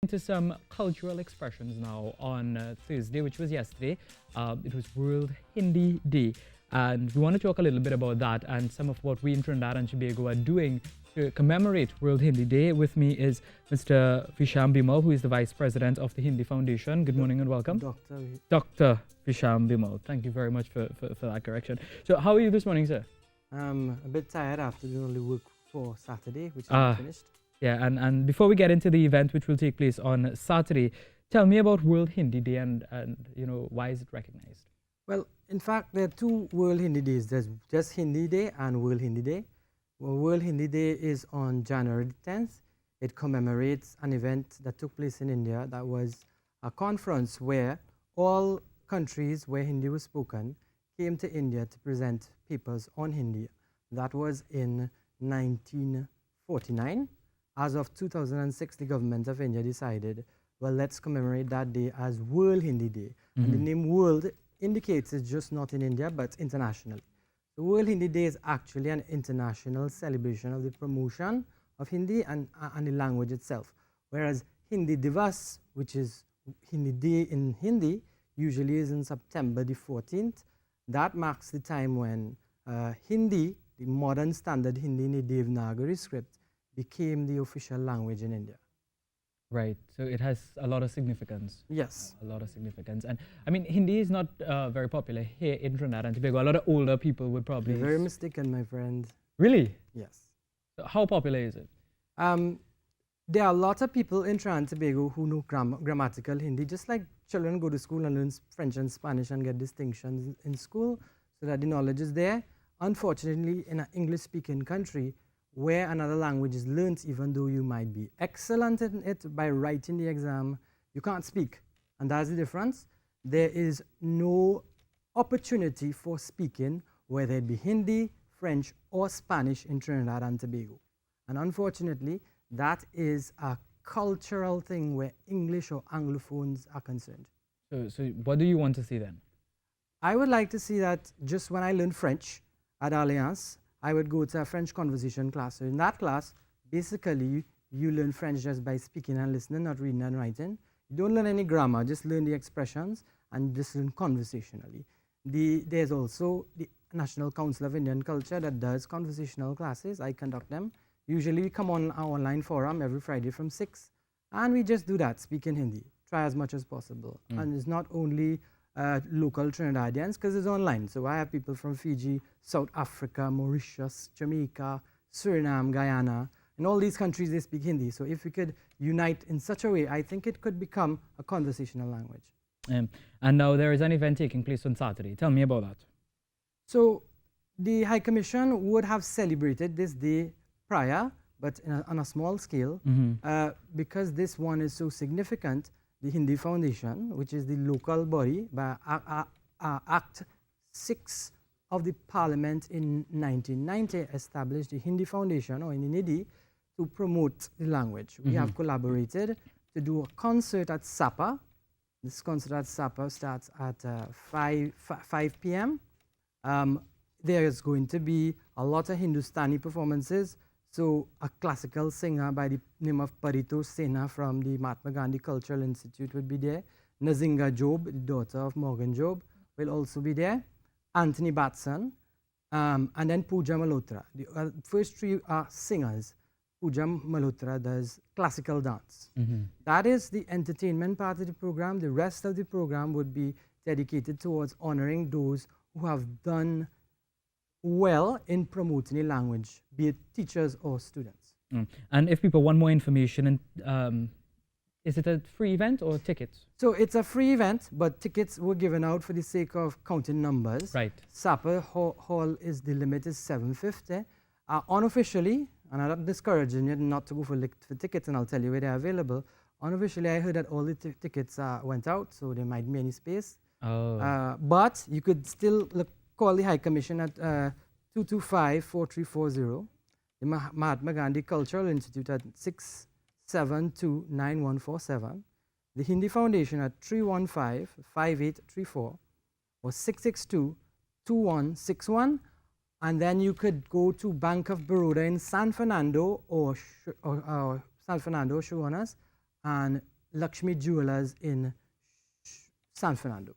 Into some cultural expressions now on Thursday, which was yesterday. It was World Hindi Day, and we want to talk a little bit about that and some of what we in Trinidad and Tobago are doing to commemorate World Hindi Day. With me is Mr. Visham Bhimull, who is the Vice President of the Hindi Foundation. Good morning and welcome. Dr. Visham Bhimull. Thank you very much for that correction. So how are you this morning, sir? I'm a bit tired after doing all the work for Saturday, which is finished. Yeah, and before we get into the event which will take place on Saturday, tell me about World Hindi Day and why is it recognized? Well, in fact, there are two World Hindi Days. There's just Hindi Day and World Hindi Day. Well, World Hindi Day is on January 10th. It commemorates an event that took place in India that was a conference where all countries where Hindi was spoken came to India to present papers on Hindi. That was in 1949. As of 2006, the government of India decided, well, let's commemorate that day as World Hindi Day. Mm-hmm. And the name World indicates it's just not in India, but internationally. The World Hindi Day is actually an international celebration of the promotion of Hindi and the language itself. Whereas Hindi Divas, which is Hindi Day in Hindi, usually is in September the 14th. That marks the time when Hindi, the modern standard Hindi in the Devanagari script, became the official language in India. Right. So it has a lot of significance. Yes. A lot of significance. And I mean, Hindi is not very popular here in Trinidad and Tobago. A lot of older people would probably... You're very mistaken, my friend. Really? Yes. So how popular is it? There are a lot of people in Trinidad and Tobago who know grammatical Hindi, just like children go to school and learn French and Spanish and get distinctions in school so that the knowledge is there. Unfortunately, in an English-speaking country, where another language is learnt, even though you might be excellent in it by writing the exam, you can't speak. And that's the difference. There is no opportunity for speaking, whether it be Hindi, French, or Spanish in Trinidad and Tobago. And unfortunately, that is a cultural thing where English or Anglophones are concerned. So what do you want to see then? I would like to see that just when I learned French at Alliance, I would go to a French conversation class. So in that class, basically, you learn French just by speaking and listening, not reading and writing. You don't learn any grammar, just learn the expressions and just learn conversationally. There's also the National Council of Indian Culture that does conversational classes. I conduct them. Usually we come on our online forum every Friday from 6, and we just do that, speak in Hindi. Try as much as possible. And it's not only local Trinidadians, because it's online. So I have people from Fiji, South Africa, Mauritius, Jamaica, Suriname, Guyana. In all these countries, they speak Hindi. So if we could unite in such a way, I think it could become a conversational language. And now there is an event taking place on Saturday. Tell me about that. So the High Commission would have celebrated this day prior, but on a small scale, because this one is so significant. The Hindi Foundation, which is the local body, by Act 6 of the Parliament in 1990, established the Hindi Foundation, or Hindi, to promote the language. We have collaborated to do a concert at Sapa. This concert at Sapa starts at 5 p.m. There is going to be a lot of Hindustani performances. So a classical singer by the name of Paritosh Sena from the Mahatma Gandhi Cultural Institute would be there. Nazinga Job, the daughter of Morgan Job, will also be there. Anthony Batson, and then Pooja Malhotra. The first three are singers. Pooja Malhotra does classical dance. That is the entertainment part of the program. The rest of the program would be dedicated towards honoring those who have done well in promoting the language, be it teachers or students. And if people want more information, is it a free event or tickets? So it's a free event, but tickets were given out for the sake of counting numbers. Right. Sapa Hall is the limit is 750. Unofficially, and I'm not discouraging you not to go for tickets, and I'll tell you where they're available. Unofficially, I heard that all the tickets went out, so there might be any space. Oh. But you could still call the High Commission at 225-4340, the Mahatma Gandhi Cultural Institute at 672-9147, the Hindi Foundation at 315-5834 or 662-2161, and then you could go to Bank of Baroda in San Fernando or San Fernando, Shogunas, and Lakshmi Jewelers in San Fernando.